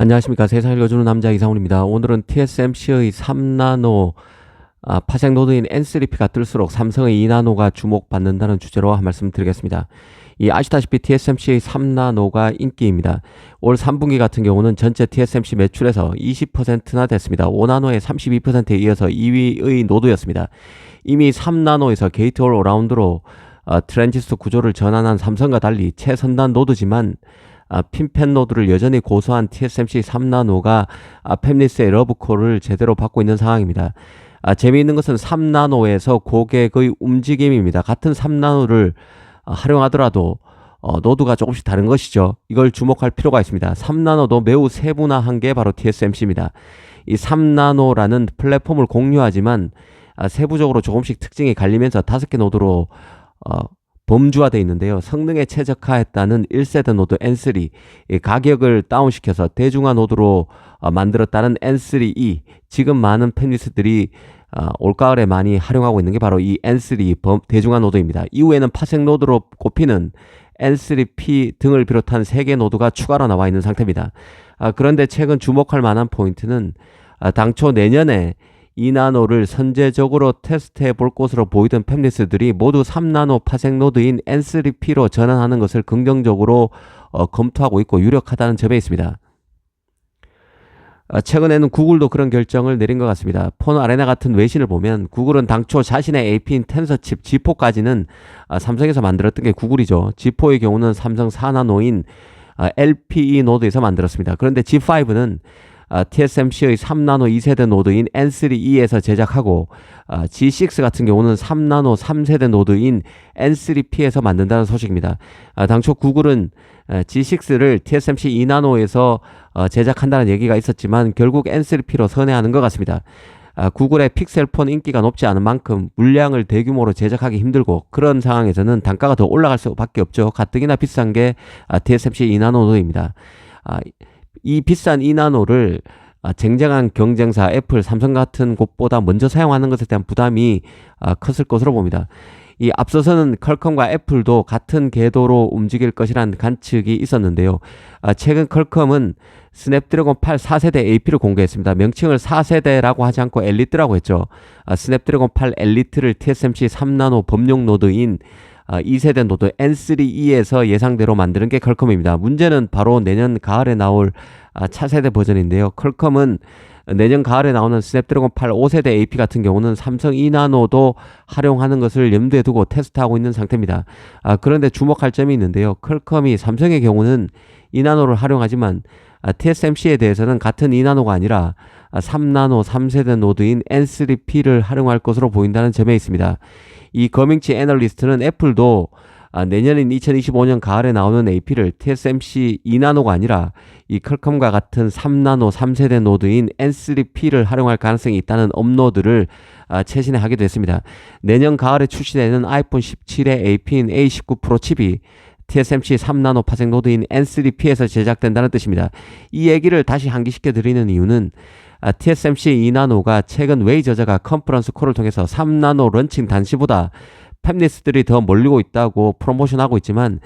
안녕하십니까. 세상을 읽어주는 남자 이상훈입니다. 오늘은 TSMC의 3나노 파생 노드인 N3P가 뜰수록 삼성의 2나노가 주목받는다는 주제로 한 말씀 드리겠습니다. 아시다시피 TSMC의 3나노가 인기입니다. 올 3분기 같은 경우는 전체 TSMC 매출에서 20%나 됐습니다. 5나노의 32%에 이어서 2위의 노드였습니다. 이미 3나노에서 게이트 올 어라운드로 트랜지스터 구조를 전환한 삼성과 달리 최선단 노드지만 핀펜 노드를 여전히 고수한 TSMC 3나노가 팹리스의 러브콜을 제대로 받고 있는 상황입니다. 재미있는 것은 3나노에서 고객의 움직임입니다. 같은 3나노를 활용하더라도 노드가 조금씩 다른 것이죠. 이걸 주목할 필요가 있습니다. 3나노도 매우 세분화한 게 바로 TSMC입니다. 이 3나노라는 플랫폼을 공유하지만 세부적으로 조금씩 특징이 갈리면서 5개 노드로 범주화되어 있는데요. 성능에 최적화했다는 1세대 노드 N3, 가격을 다운시켜서 대중화 노드로 만들었다는 N3E, 지금 많은 팹리스들이 올가을에 많이 활용하고 있는 게 바로 이 N3 대중화 노드입니다. 이후에는 파생 노드로 꼽히는 N3P 등을 비롯한 3개 노드가 추가로 나와 있는 상태입니다. 그런데 최근 주목할 만한 포인트는 당초 내년에 2나노를 선제적으로 테스트해 볼 것으로 보이던 팹리스들이 모두 3나노 파생 노드인 N3P로 전환하는 것을 긍정적으로 검토하고 있고 유력하다는 점에 있습니다. 최근에는 구글도 그런 결정을 내린 것 같습니다. 폰 아레나 같은 외신을 보면 구글은 당초 자신의 AP인 텐서칩 G4까지는 삼성에서 만들었던 게 구글이죠. G4의 경우는 삼성 4나노인 LPE 노드에서 만들었습니다. 그런데 G5는 TSMC의 3나노 2세대 노드인 N3E에서 제작하고 G6 같은 경우는 3나노 3세대 노드인 N3P에서 만든다는 소식입니다. 당초 구글은 G6를 TSMC 2나노에서 제작한다는 얘기가 있었지만 결국 N3P로 선회하는 것 같습니다. 구글의 픽셀폰 인기가 높지 않은 만큼 물량을 대규모로 제작하기 힘들고 그런 상황에서는 단가가 더 올라갈 수밖에 없죠. 가뜩이나 비싼 게 TSMC 2나노 노드입니다. 이 비싼 2나노를 쟁쟁한 경쟁사 애플, 삼성 같은 곳보다 먼저 사용하는 것에 대한 부담이 컸을 것으로 봅니다. 이 앞서서는 퀄컴과 애플도 같은 궤도로 움직일 것이라는 관측이 있었는데요. 최근 퀄컴은 스냅드래곤 8 4세대 AP를 공개했습니다. 명칭을 4세대라고 하지 않고 엘리트라고 했죠. 스냅드래곤 8 엘리트를 TSMC 3나노 범용 노드인 2세대 노드 N3E에서 예상대로 만드는 게 퀄컴입니다. 문제는 바로 내년 가을에 나올 차세대 버전인데요. 퀄컴은 내년 가을에 나오는 스냅드래곤 8 5세대 AP 같은 경우는 삼성 2나노도 활용하는 것을 염두에 두고 테스트하고 있는 상태입니다. 그런데 주목할 점이 있는데요. 퀄컴이 삼성의 경우는 2나노를 활용하지만 TSMC에 대해서는 같은 2나노가 아니라 3나노 3세대 노드인 N3P를 활용할 것으로 보인다는 점에 있습니다. 이 거밍치 애널리스트는 애플도 내년인 2025년 가을에 나오는 AP를 TSMC 2나노가 아니라 이 퀄컴과 같은 3나노 3세대 노드인 N3P를 활용할 가능성이 있다는 업로드를 최신에 하게 됐습니다. 내년 가을에 출시되는 아이폰 17의 AP인 A19 프로 칩이 TSMC 3나노 파생 노드인 N3P에서 제작된다는 뜻입니다. 이 얘기를 다시 상기시켜 드리는 이유는 TSMC 2나노가 최근 웨이 저자가 컨퍼런스 콜을 통해서 3나노 런칭 단시보다 팹리스들이 더 몰리고 있다고 프로모션하고 있지만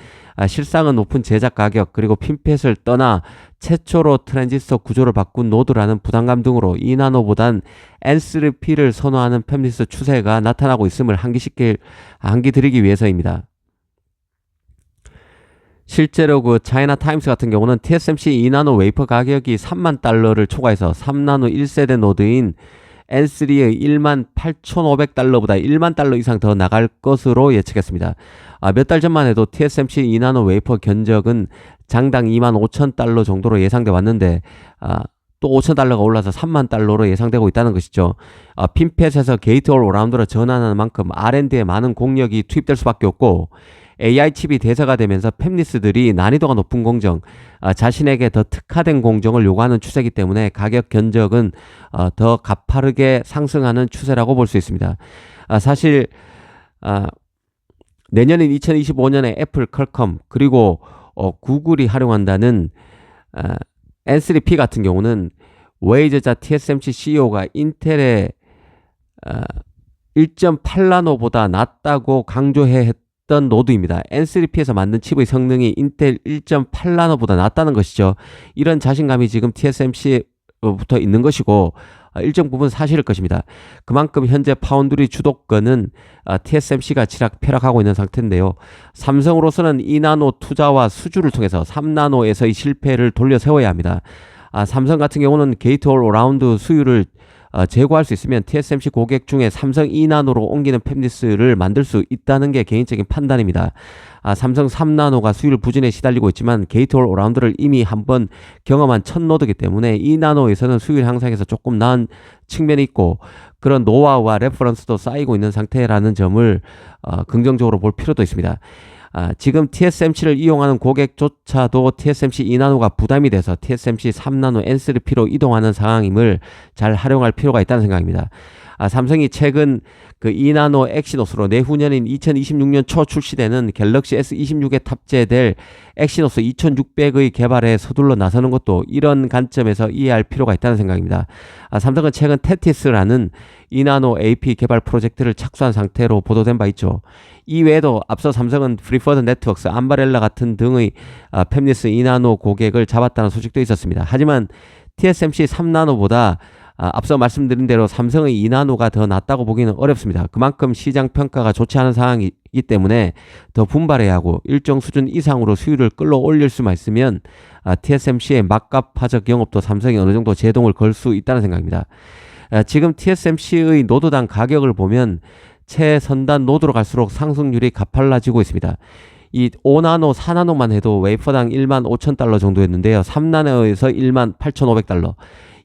실상은 높은 제작 가격 그리고 핀펫을 떠나 최초로 트랜지스터 구조를 바꾼 노드라는 부담감 등으로 2나노보단 N3P를 선호하는 팹리스 추세가 나타나고 있음을 상기 드리기 위해서입니다. 실제로 차이나 타임스 같은 경우는 TSMC 2나노 웨이퍼 가격이 $30,000를 초과해서 3나노 1세대 노드인 N3의 18,500달러보다 $10,000 이상 더 나갈 것으로 예측했습니다. 몇 달 전만 해도 TSMC 2나노 웨이퍼 견적은 장당 $25,000 정도로 예상돼 왔는데 또 $5,000가 올라서 $30,000로 예상되고 있다는 것이죠. 핀펫에서 게이트 올 어라운드로 전환하는 만큼 R&D에 많은 공력이 투입될 수밖에 없고 AI 칩이 대세가 되면서 팹리스들이 난이도가 높은 공정, 자신에게 더 특화된 공정을 요구하는 추세이기 때문에 가격 견적은 더 가파르게 상승하는 추세라고 볼 수 있습니다. 사실 내년인 2025년에 애플, 퀄컴 그리고 구글이 활용한다는 N3P 같은 경우는 웨이 저자 TSMC CEO가 인텔의 1.8나노보다 낫다고 강조해 있던 노드입니다. N3P에서 만든 칩의 성능이 인텔 1.8나노보다 낫다는 것이죠. 이런 자신감이 지금 TSMC부터 있는 것이고 일정 부분 사실일 것입니다. 그만큼 현재 파운드리 주도권은 TSMC가 쥐락펴락하고 있는 상태인데요. 삼성으로서는 2나노 투자와 수주를 통해서 3나노에서의 실패를 돌려 세워야 합니다. 삼성 같은 경우는 게이트 올 어라운드 수율을 제고할 수 있으면 TSMC 고객 중에 삼성 2나노로 옮기는 팹리스를 만들 수 있다는 게 개인적인 판단입니다. 삼성 3나노가 수율 부진에 시달리고 있지만 게이트 올 어라운드를 이미 한번 경험한 첫 노드이기 때문에 2나노에서는 수율 향상에서 조금 나은 측면이 있고 그런 노하우와 레퍼런스도 쌓이고 있는 상태라는 점을 긍정적으로 볼 필요도 있습니다. 지금 TSMC를 이용하는 고객조차도 TSMC 2나노가 부담이 돼서 TSMC 3나노 N3P로 이동하는 상황임을 잘 활용할 필요가 있다는 생각입니다. 삼성이 최근 그 2나노 엑시노스로 내후년인 2026년 초 출시되는 갤럭시 S26에 탑재될 엑시노스 2600의 개발에 서둘러 나서는 것도 이런 관점에서 이해할 필요가 있다는 생각입니다. 삼성은 최근 테티스라는 2나노 AP 개발 프로젝트를 착수한 상태로 보도된 바 있죠. 이외에도 앞서 삼성은 프리퍼드 네트워크스, 암바렐라 같은 등의 팹리스 2나노 고객을 잡았다는 소식도 있었습니다. 하지만 TSMC 3나노보다 앞서 말씀드린 대로 삼성의 2나노가 더 낫다고 보기는 어렵습니다. 그만큼 시장 평가가 좋지 않은 상황이기 때문에 더 분발해야 하고 일정 수준 이상으로 수율을 끌어올릴 수만 있으면 TSMC의 막가파적 영업도 삼성이 어느 정도 제동을 걸 수 있다는 생각입니다. 지금 TSMC의 노드당 가격을 보면 최선단 노드로 갈수록 상승률이 가팔라지고 있습니다. 이 5나노, 4나노만 해도 웨이퍼당 15,000달러 정도였는데요. 3나노에서 18,500달러,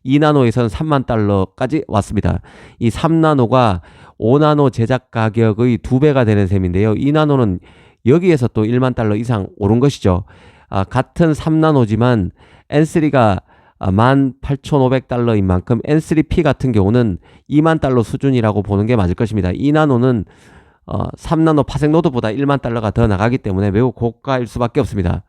2나노에서는 3만 달러까지 왔습니다. 이 3나노가 5나노 제작 가격의 2배가 되는 셈인데요. 2나노는 여기에서 또 1만 달러 이상 오른 것이죠. 같은 3나노지만 N3가 18,500달러인 만큼 N3P 같은 경우는 2만 달러 수준이라고 보는 게 맞을 것입니다. 2나노는 3나노 파생 노드보다 1만 달러가 더 나가기 때문에 매우 고가일 수밖에 없습니다.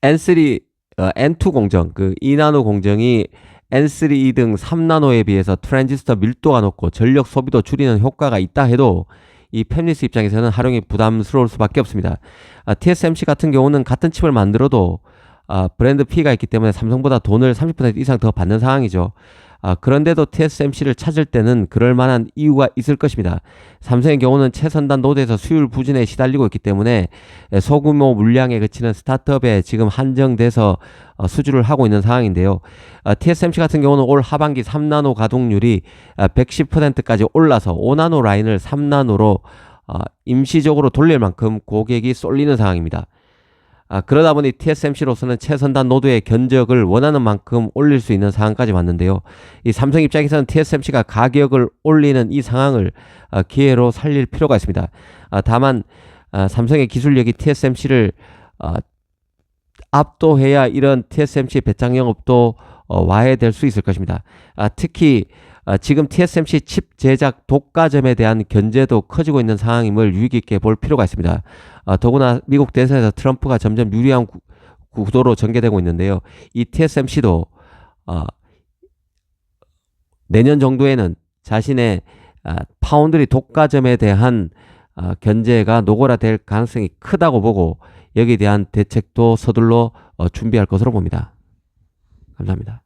N2 공정, 그 2나노 공정이 N3 등 3나노에 비해서 트랜지스터 밀도가 높고 전력 소비도 줄이는 효과가 있다 해도 이 팹리스 입장에서는 활용이 부담스러울 수밖에 없습니다. TSMC 같은 경우는 같은 칩을 만들어도 브랜드 P가 있기 때문에 삼성보다 돈을 30% 이상 더 받는 상황이죠. 그런데도 TSMC를 찾을 때는 그럴 만한 이유가 있을 것입니다. 삼성의 경우는 최선단 노드에서 수율 부진에 시달리고 있기 때문에 소규모 물량에 그치는 스타트업에 지금 한정돼서 수주를 하고 있는 상황인데요. TSMC 같은 경우는 올 하반기 3나노 가동률이 110%까지 올라서 5나노 라인을 3나노로 임시적으로 돌릴 만큼 고객이 쏠리는 상황입니다. 그러다 보니 TSMC로서는 최선단 노드의 견적을 원하는 만큼 올릴 수 있는 상황까지 왔는데요. 이 삼성 입장에서는 TSMC가 가격을 올리는 이 상황을 기회로 살릴 필요가 있습니다. 다만 삼성의 기술력이 TSMC를 압도해야 이런 TSMC 배짱 영업도 와해될 수 있을 것입니다. 특히 지금 TSMC 칩 제작 독과점에 대한 견제도 커지고 있는 상황임을 유의 깊게 볼 필요가 있습니다. 더구나 미국 대선에서 트럼프가 점점 유리한 구도로 전개되고 있는데요. 이 TSMC도 내년 정도에는 자신의 파운드리 독과점에 대한 견제가 노골화될 가능성이 크다고 보고 여기에 대한 대책도 서둘러 준비할 것으로 봅니다. 감사합니다.